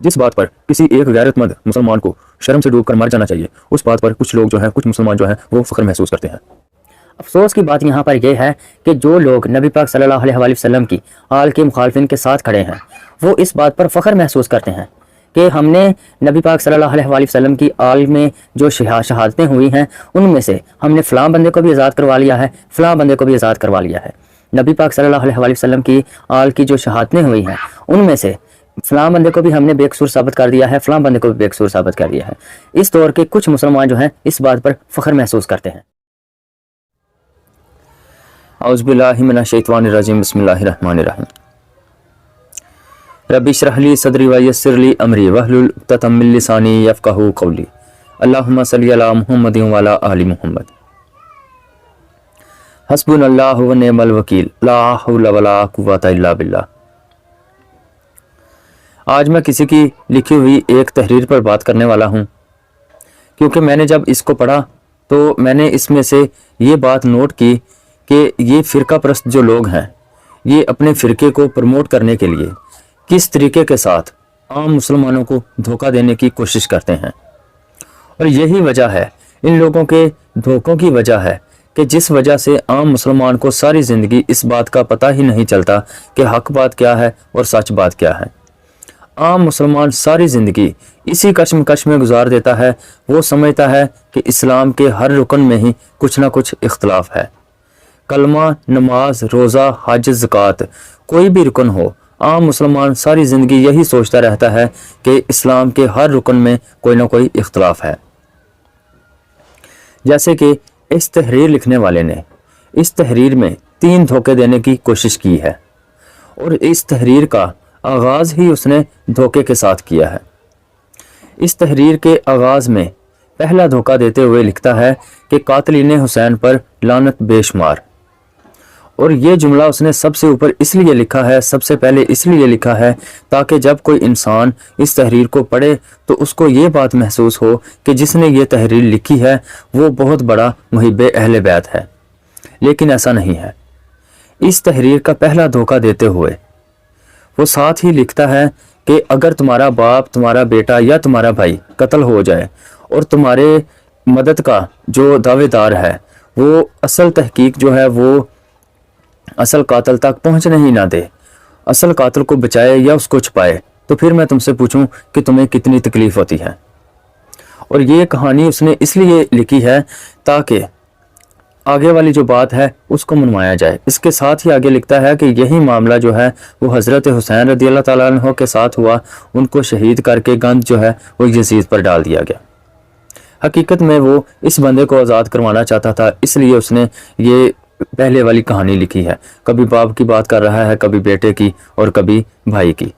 جس بات پر کسی ایک غیرت مند مسلمان کو شرم سے ڈوب کر مر جانا چاہیے، اس بات پر کچھ لوگ جو ہیں، کچھ مسلمان جو ہیں، وہ فخر محسوس کرتے ہیں۔ افسوس کی بات یہاں پر یہ ہے کہ جو لوگ نبی پاک صلی اللہ علیہ وسلم کی آل کے مخالفین کے ساتھ کھڑے ہیں، وہ اس بات پر فخر محسوس کرتے ہیں کہ ہم نے نبی پاک صلی اللہ علیہ وسلم کی آل میں جو شہادتیں ہوئی ہیں، ان میں سے ہم نے فلاں بندے کو بھی آزاد کروا لیا ہے، فلاں بندے کو بھی آزاد کروا لیا ہے۔ نبی پاک صلی اللہ علیہ وسلم کی آل کی جو شہادتیں ہوئی ہیں، ان میں سے فلاں بندے کو بھی ہم نے بے قصور ثابت کر دیا ہے، فلاں بندے کو بھی بے قصور ثابت کر دیا ہے۔ اس دور کے کچھ مسلمان جو ہیں اس بات پر فخر محسوس کرتے ہیں۔ اعوذ باللہ من الشیطان الرجیم، بسم اللہ الرحمن الرحیم۔ رب اشرح لی صدری ویسر لی امری واحلل عقدۃ من لسانی یفقہوا قولی، اللہم صلی علی محمد وعلی آل محمد۔ حسبنا اللہ ونعم الوکیل، لا حول ولا قوۃ الا باللہ۔ آج میں کسی کی لکھی ہوئی ایک تحریر پر بات کرنے والا ہوں، کیونکہ میں نے جب اس کو پڑھا تو میں نے اس میں سے یہ بات نوٹ کی کہ یہ فرقہ پرست جو لوگ ہیں، یہ اپنے فرقے کو پروموٹ کرنے کے لیے کس طریقے کے ساتھ عام مسلمانوں کو دھوکہ دینے کی کوشش کرتے ہیں۔ اور یہی وجہ ہے، ان لوگوں کے دھوکوں کی وجہ ہے کہ جس وجہ سے عام مسلمان کو ساری زندگی اس بات کا پتہ ہی نہیں چلتا کہ حق بات کیا ہے اور سچ بات کیا ہے۔ عام مسلمان ساری زندگی اسی کشمکش میں گزار دیتا ہے۔ وہ سمجھتا ہے کہ اسلام کے ہر رکن میں ہی کچھ نہ کچھ اختلاف ہے۔ کلمہ، نماز، روزہ، حج، زکوٰۃ، کوئی بھی رکن ہو، عام مسلمان ساری زندگی یہی سوچتا رہتا ہے کہ اسلام کے ہر رکن میں کوئی نہ کوئی اختلاف ہے۔ جیسے کہ اس تحریر لکھنے والے نے اس تحریر میں 3 دھوکے دینے کی کوشش کی ہے، اور اس تحریر کا آغاز ہی اس نے دھوکے کے ساتھ کیا ہے۔ اس تحریر کے آغاز میں پہلا دھوکہ دیتے ہوئے لکھتا ہے کہ قاتلین حسین پر لعنت بے شمار، اور یہ جملہ اس نے سب سے اوپر اس لیے لکھا ہے، سب سے پہلے اس لیے لکھا ہے تاکہ جب کوئی انسان اس تحریر کو پڑھے تو اس کو یہ بات محسوس ہو کہ جس نے یہ تحریر لکھی ہے وہ بہت بڑا محب اہل بیت ہے، لیکن ایسا نہیں ہے۔ اس تحریر کا پہلا دھوکہ دیتے ہوئے وہ ساتھ ہی لکھتا ہے کہ اگر تمہارا باپ، تمہارا بیٹا یا تمہارا بھائی قتل ہو جائے اور تمہارے مدد کا جو دعوے دار ہے وہ اصل تحقیق جو ہے وہ اصل قاتل تک پہنچنے ہی نہ دے، اصل قاتل کو بچائے یا اس کو چھپائے، تو پھر میں تم سے پوچھوں کہ تمہیں کتنی تکلیف ہوتی ہے۔ اور یہ کہانی اس نے اس لیے لکھی ہے تاکہ آگے والی جو بات ہے اس کو منوایا جائے۔ اس کے ساتھ ہی آگے لکھتا ہے کہ یہی معاملہ جو ہے وہ حضرت حسین رضی اللہ تعالیٰ عنہ کے ساتھ ہوا، ان کو شہید کر کے گند جو ہے وہ یزید پر ڈال دیا گیا۔ حقیقت میں وہ اس بندے کو آزاد کروانا چاہتا تھا، اس لیے اس نے یہ پہلے والی کہانی لکھی ہے۔ کبھی باپ کی بات کر رہا ہے، کبھی بیٹے کی اور کبھی بھائی کی،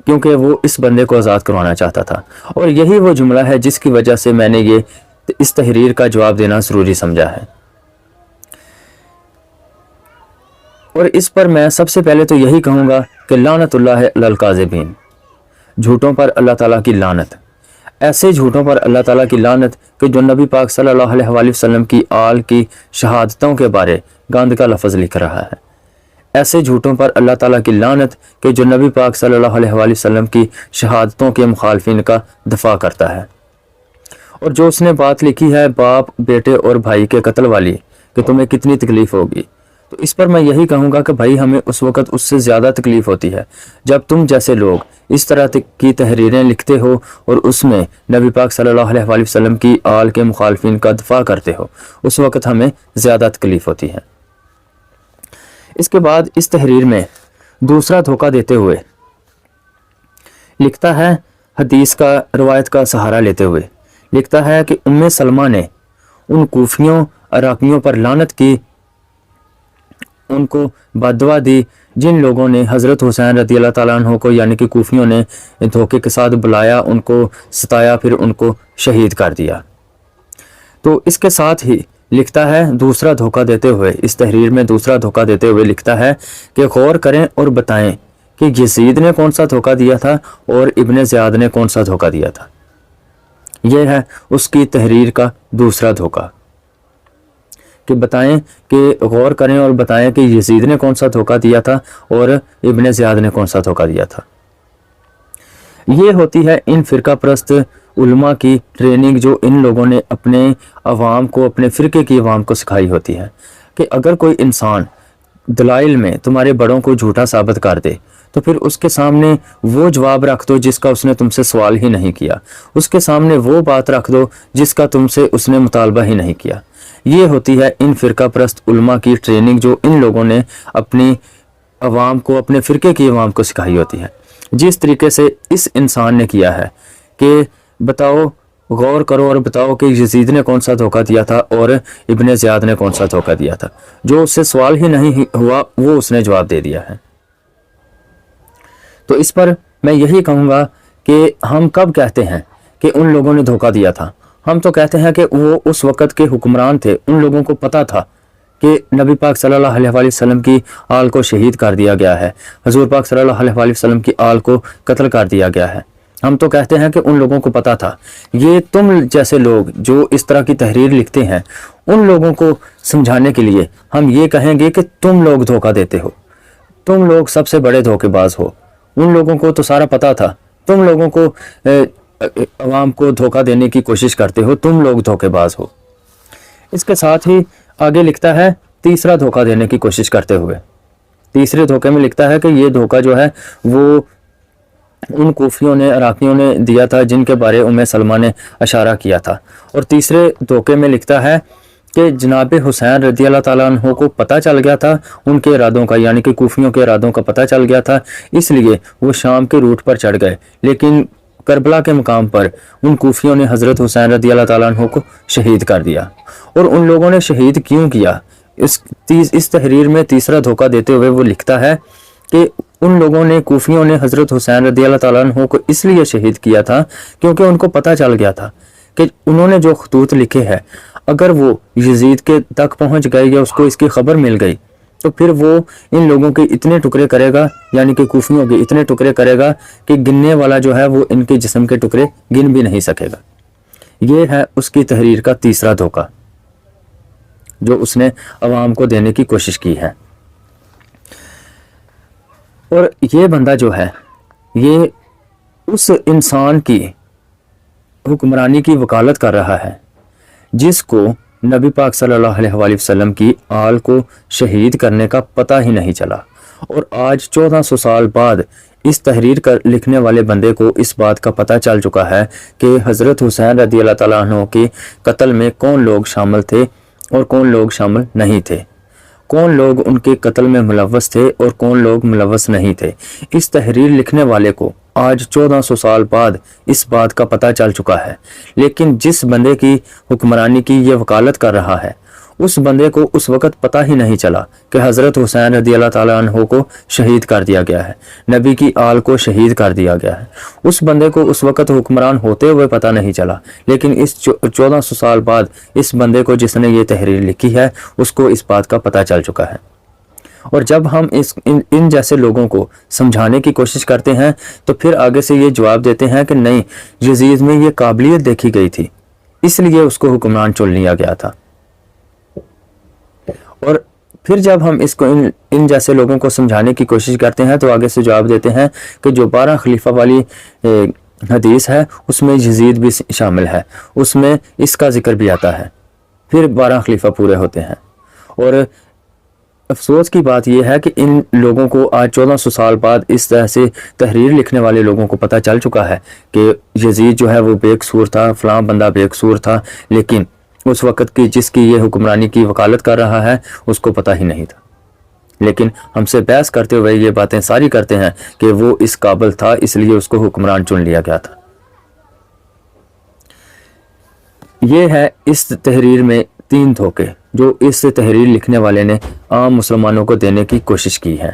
کیونکہ وہ اس بندے کو آزاد کروانا چاہتا تھا۔ اور یہی وہ جملہ ہے جس کی وجہ سے میں نے یہ اس تحریر کا جواب دینا ضروری سمجھا ہے۔ اور اس پر میں سب سے پہلے تو یہی کہوں گا کہ لعنت اللہ علی الکاذبین، جھوٹوں پر اللہ تعالیٰ کی لعنت۔ ایسے جھوٹوں پر اللہ تعالیٰ کی لعنت کہ جو نبی پاک صلی اللہ علیہ وآلہ وسلم کی آل کی شہادتوں کے بارے گاند کا لفظ لکھ رہا ہے۔ ایسے جھوٹوں پر اللہ تعالیٰ کی لعنت کہ جو نبی پاک صلی اللہ علیہ وآلہ وسلم کی شہادتوں کے مخالفین کا دفاع کرتا ہے۔ اور جو اس نے بات لکھی ہے باپ، بیٹے اور بھائی کے قتل والی کہ تمہیں کتنی تکلیف ہوگی، تو اس پر میں یہی کہوں گا کہ بھائی ہمیں اس وقت اس سے زیادہ تکلیف ہوتی ہے جب تم جیسے لوگ اس طرح کی تحریریں لکھتے ہو اور اس میں نبی پاک صلی اللہ علیہ وآلہ وسلم کی آل کے مخالفین کا دفاع کرتے ہو، اس وقت ہمیں زیادہ تکلیف ہوتی ہے۔ اس کے بعد اس تحریر میں دوسرا دھوکہ دیتے ہوئے لکھتا ہے، حدیث کا روایت کا سہارا لیتے ہوئے لکھتا ہے کہ ام سلمہ نے ان کوفیوں عراقیوں پر لعنت کی، ان کو بددعا دی جن لوگوں نے حضرت حسین رضی اللہ تعالیٰ عنہ کو یعنی کہ کوفیوں نے دھوکے کے ساتھ بلایا، ان کو ستایا، پھر ان کو شہید کر دیا۔ تو اس کے ساتھ ہی لکھتا ہے دوسرا دھوکہ دیتے ہوئے، اس تحریر میں دوسرا دھوکہ دیتے ہوئے لکھتا ہے کہ غور کریں اور بتائیں کہ یزید نے کون سا دھوکہ دیا تھا اور ابن زیاد نے کون سا دھوکہ دیا تھا۔ یہ ہے اس کی تحریر کا دوسرا دھوکہ کہ بتائیں کہ غور کریں اور بتائیں کہ یزید نے کون سا دھوکہ دیا تھا اور ابن زیاد نے کون سا دھوکہ دیا تھا۔ یہ ہوتی ہے ان فرقہ پرست علماء کی ٹریننگ جو ان لوگوں نے اپنے عوام کو، اپنے فرقے کی عوام کو سکھائی ہوتی ہے کہ اگر کوئی انسان دلائل میں تمہارے بڑوں کو جھوٹا ثابت کر دے تو پھر اس کے سامنے وہ جواب رکھ دو جس کا اس نے تم سے سوال ہی نہیں کیا، اس کے سامنے وہ بات رکھ دو جس کا تم سے اس نے مطالبہ ہی نہیں کیا۔ یہ ہوتی ہے ان فرقہ پرست علماء کی ٹریننگ جو ان لوگوں نے اپنی عوام کو، اپنے فرقے کی عوام کو سکھائی ہوتی ہے۔ جس طریقے سے اس انسان نے کیا ہے کہ بتاؤ، غور کرو اور بتاؤ کہ یزید نے کون سا دھوکہ دیا تھا اور ابن زیاد نے کون سا دھوکہ دیا تھا۔ جو اس سے سوال ہی نہیں ہوا وہ اس نے جواب دے دیا ہے۔ تو اس پر میں یہی کہوں گا کہ ہم کب کہتے ہیں کہ ان لوگوں نے دھوکہ دیا تھا؟ ہم تو کہتے ہیں کہ وہ اس وقت کے حکمران تھے، ان لوگوں کو پتہ تھا کہ نبی پاک صلی اللہ علیہ وآلہ وسلم کی آل کو شہید کر دیا گیا ہے، حضور پاک صلی اللہ علیہ وآلہ وسلم کی آل کو قتل کر دیا گیا ہے۔ ہم تو کہتے ہیں کہ ان لوگوں کو پتہ تھا۔ یہ تم جیسے لوگ جو اس طرح کی تحریر لکھتے ہیں، ان لوگوں کو سمجھانے کے لیے ہم یہ کہیں گے کہ تم لوگ دھوکہ دیتے ہو، تم لوگ سب سے بڑے دھوکے باز ہو۔ ان لوگوں کو تو سارا پتہ تھا، تم لوگوں کو عوام کو دھوکہ دینے کی کوشش کرتے ہو، تم لوگ دھوکے باز ہو۔ اس کے ساتھ ہی آگے لکھتا ہے تیسرا دھوکہ دینے کی کوشش کرتے ہوئے، تیسرے دھوکے میں لکھتا ہے کہ یہ دھوکہ جو ہے وہ ان کوفیوں نے، عراقیوں نے دیا تھا جن کے بارے ام سلمہ نے اشارہ کیا تھا۔ اور تیسرے دھوکے میں لکھتا ہے کہ جناب حسین رضی اللہ تعالیٰ عنہ کو پتہ چل گیا تھا ان کے ارادوں کا، یعنی کہ کوفیوں کے ارادوں کا پتہ چل گیا تھا، اس لیے وہ شام کے روٹ پر چڑھ گئے، لیکن کربلا کے مقام پر ان کوفیوں نے حضرت حسین رضی اللہ تعالیٰ عنہ کو شہید کر دیا۔ اور ان لوگوں نے شہید کیوں کیا؟ اس تحریر میں تیسرا دھوکہ دیتے ہوئے وہ لکھتا ہے کہ ان لوگوں نے، کوفیوں نے حضرت حسین رضی اللہ تعالیٰ عنہ کو اس لیے شہید کیا تھا کیونکہ ان کو پتہ چل گیا تھا کہ انہوں نے جو خطوط لکھے ہیں اگر وہ یزید کے تک پہنچ گئے یا اس کو اس کی خبر مل گئی تو پھر وہ ان لوگوں کے اتنے ٹکڑے کرے گا، یعنی کہ کوفیوں کے اتنے ٹکڑے کرے گا کہ گننے والا جو ہے وہ ان کے جسم کے ٹکڑے گن بھی نہیں سکے گا۔ یہ ہے اس کی تحریر کا تیسرا دھوکہ جو اس نے عوام کو دینے کی کوشش کی ہے۔ اور یہ بندہ جو ہے یہ اس انسان کی حکمرانی کی وکالت کر رہا ہے جس کو نبی پاک صلی اللہ علیہ وآلہ وسلم کی آل کو شہید کرنے کا پتہ ہی نہیں چلا، اور آج 1400 سال بعد اس تحریر کر لکھنے والے بندے کو اس بات کا پتہ چل چکا ہے کہ حضرت حسین رضی اللہ تعالیٰ عنہ کے قتل میں کون لوگ شامل تھے اور کون لوگ شامل نہیں تھے، کون لوگ ان کے قتل میں ملوث تھے اور کون لوگ ملوث نہیں تھے۔ اس تحریر لکھنے والے کو آج 1400 سال بعد اس بات کا پتہ چل چکا ہے، لیکن جس بندے کی حکمرانی کی یہ وکالت کر رہا ہے اس بندے کو اس وقت پتہ ہی نہیں چلا کہ حضرت حسین رضی اللہ تعالیٰ عنہ کو شہید کر دیا گیا ہے، نبی کی آل کو شہید کر دیا گیا ہے۔ اس بندے کو اس وقت حکمران ہوتے ہوئے پتہ نہیں چلا، لیکن اس 1400 سال بعد اس بندے کو جس نے یہ تحریر لکھی ہے اس کو اس بات کا پتہ چل چکا ہے۔ اور جب ہم ان جیسے لوگوں کو سمجھانے کی کوشش کرتے ہیں تو پھر آگے سے یہ جواب دیتے ہیں کہ نہیں، یزید میں یہ قابلیت دیکھی گئی تھی اس لیے اس کو حکمران چن لیا گیا تھا۔ اور پھر جب ہم اس کو ان جیسے لوگوں کو سمجھانے کی کوشش کرتے ہیں تو آگے سے جواب دیتے ہیں کہ جو 12 خلیفہ والی حدیث ہے اس میں یزید بھی شامل ہے، اس میں اس کا ذکر بھی آتا ہے، پھر 12 خلیفہ پورے ہوتے ہیں۔ اور افسوس کی بات یہ ہے کہ ان لوگوں کو آج 1400 سال بعد اس طرح سے تحریر لکھنے والے لوگوں کو پتہ چل چکا ہے کہ یزید جو ہے وہ بے قصور تھا، فلاں بندہ بے قصور تھا، لیکن اس وقت کی جس کی یہ حکمرانی کی وکالت کر رہا ہے اس کو پتہ ہی نہیں تھا، لیکن ہم سے بحث کرتے ہوئے یہ باتیں ساری کرتے ہیں کہ وہ اس قابل تھا اس لیے اس کو حکمران چن لیا گیا تھا۔ یہ ہے اس تحریر میں 3 دھوکے جو اس تحریر لکھنے والے نے عام مسلمانوں کو دینے کی کوشش کی ہے۔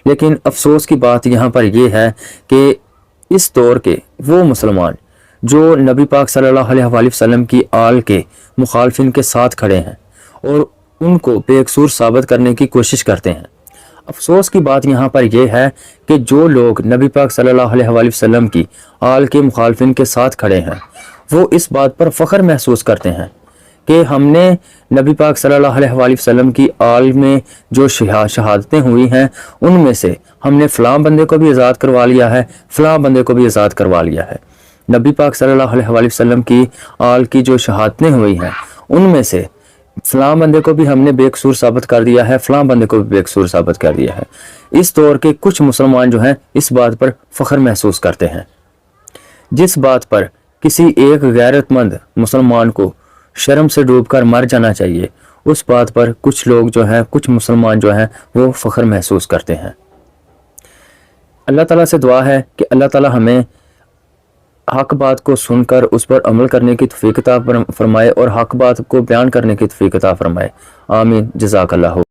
لیکن افسوس کی بات یہاں پر یہ ہے کہ اس دور کے وہ مسلمان جو نبی پاک صلی اللہ علیہ وآلہ وسلم کی آل کے مخالفین کے ساتھ کھڑے ہیں اور ان کو بے قصور ثابت کرنے کی کوشش کرتے ہیں، افسوس کی بات یہاں پر یہ ہے کہ جو لوگ نبی پاک صلی اللہ علیہ وآلہ وسلم کی آل کے مخالفین کے ساتھ کھڑے ہیں وہ اس بات پر فخر محسوس کرتے ہیں کہ ہم نے نبی پاک صلی اللہ علیہ وآلہ وسلم کی آل میں جو شہادتیں ہوئی ہیں ان میں سے ہم نے فلاں بندے کو بھی آزاد کروا لیا ہے، فلاں بندے کو بھی آزاد کروا لیا ہے۔ نبی پاک صلی اللہ علیہ وآلہ وسلم کی آل کی جو شہادتیں ہوئی ہیں ان میں سے فلاں بندے کو بھی ہم نے بے قصور ثابت کر دیا ہے، فلاں بندے کو بھی بے قصور ثابت کر دیا ہے۔ اس دور کے کچھ مسلمان جو ہیں اس بات پر فخر محسوس کرتے ہیں۔ جس بات پر کسی ایک غیرت مند مسلمان کو شرم سے ڈوب کر مر جانا چاہیے، اس بات پر کچھ لوگ جو ہیں، کچھ مسلمان جو ہیں وہ فخر محسوس کرتے ہیں۔ اللہ تعالیٰ سے دعا ہے کہ اللہ تعالیٰ ہمیں حق بات کو سن کر اس پر عمل کرنے کی توفیق عطا فرمائے اور حق بات کو بیان کرنے کی توفیق عطا فرمائے۔ آمین۔ جزاک اللہ۔